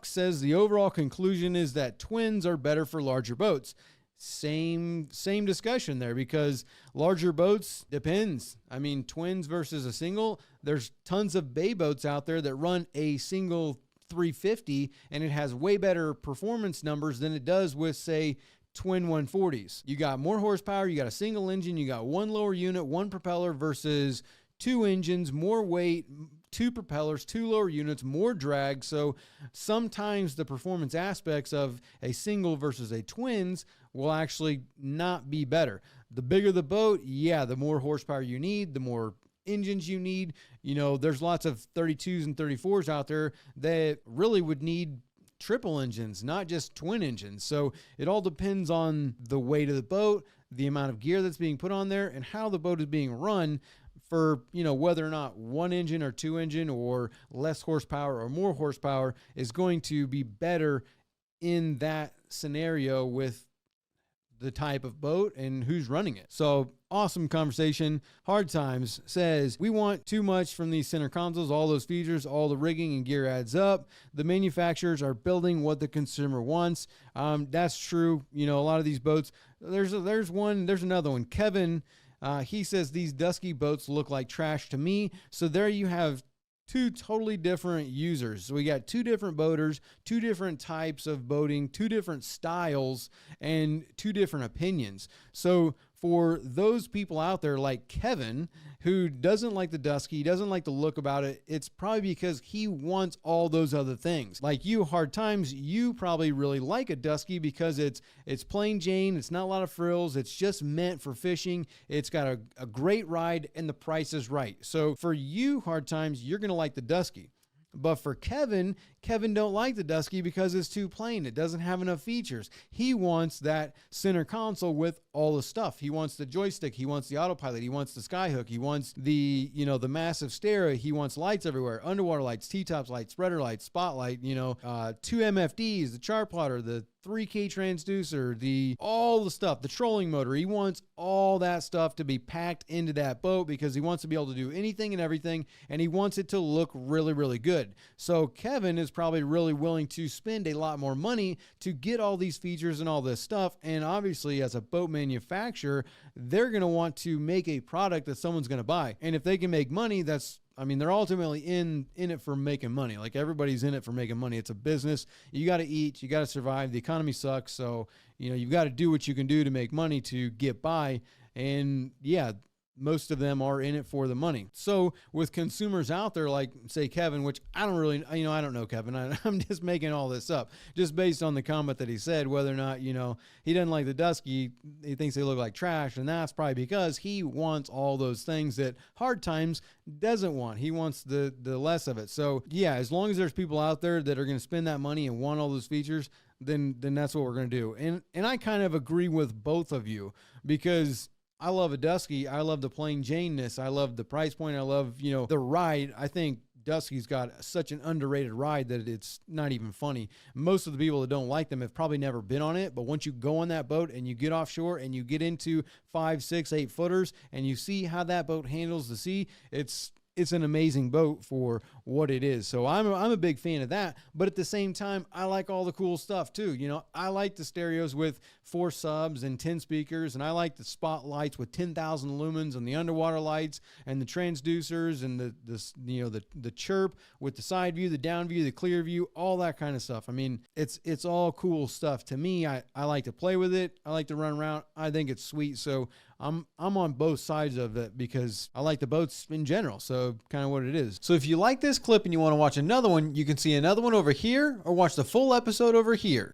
Buck says the overall conclusion is that twins are better for larger boats. Same discussion there, because larger boats depends. I mean, twins versus a single, there's tons of bay boats out there that run a single 350 and it has way better performance numbers than it does with, say, twin 140s. You got more horsepower, you got a single engine, you got one lower unit, one propeller versus two engines, more weight, two propellers, two lower units, more drag. So sometimes the performance aspects of a single versus a twins will actually not be better. The bigger the boat, yeah, the more horsepower you need, the more engines you need. You know, there's lots of 32s and 34s out there that really would need triple engines, not just twin engines. So it all depends on the weight of the boat, the amount of gear that's being put on there, and how the boat is being run for, you know, whether or not one engine or two engine or less horsepower or more horsepower is going to be better in that scenario with the type of boat and who's running it. So awesome conversation. Hard Times says, we want too much from these center consoles, all those features, all the rigging and gear adds up. The manufacturers are building what the consumer wants. That's true. You know, a lot of these boats, there's another one. Kevin, he says these Dusky boats look like trash to me. So there you have two totally different users. So we got two different boaters, two different types of boating, two different styles, and two different opinions. So for those people out there like Kevin, who doesn't like the Dusky, doesn't like the look about it, it's probably because he wants all those other things. Like you, Hard Times, you probably really like a Dusky because it's plain Jane, it's not a lot of frills, it's just meant for fishing, it's got a great ride, and the price is right. So for you, Hard Times, you're going to like the Dusky. But for Kevin don't like the Dusky because it's too plain. It doesn't have enough features. He wants that center console with all the stuff. He wants the joystick. He wants the autopilot. He wants the skyhook. He wants the massive stereo. He wants lights everywhere, underwater lights, T-tops lights, spreader lights, spotlight, two MFDs, the chart plotter, the 3K transducer, all the stuff, the trolling motor. He wants all that stuff to be packed into that boat because he wants to be able to do anything and everything, and he wants it to look really, really good. So Kevin is probably really willing to spend a lot more money to get all these features and all this stuff. And obviously, as a boat manufacturer, they're going to want to make a product that someone's going to buy. And if they can make money, they're ultimately in it for making money. Like everybody's in it for making money. It's a business. You got to eat, you got to survive. The economy sucks. So, you've got to do what you can do to make money to get by. And yeah, most of them are in it for the money. So with consumers out there, like say Kevin, which I don't really, I don't know Kevin. I'm just making all this up just based on the comment that he said, whether or not, he doesn't like the Dusky. He thinks they look like trash. And that's probably because he wants all those things that Hard Times doesn't want. He wants the less of it. So yeah, as long as there's people out there that are going to spend that money and want all those features, then that's what we're going to do. And I kind of agree with both of you because I love a Dusky. I love the plain Janeness. I love the price point. I love, the ride. I think Dusky's got such an underrated ride that it's not even funny. Most of the people that don't like them have probably never been on it, but once you go on that boat and you get offshore and you get into 5, 6, 8 footers and you see how that boat handles the sea, it's an amazing boat for what it is. So I'm a big fan of that. But at the same time, I like all the cool stuff too. I like the stereos with 4 subs and 10 speakers, and I like the spotlights with 10,000 lumens and the underwater lights and the transducers and the chirp with the side view, the down view, the clear view, all that kind of stuff. I mean, it's all cool stuff to me. I like to play with it. I like to run around. I think it's sweet. So I'm on both sides of it because I like the boats in general. So kind of what it is. So if you like this clip and you want to watch another one, you can see another one over here or watch the full episode over here.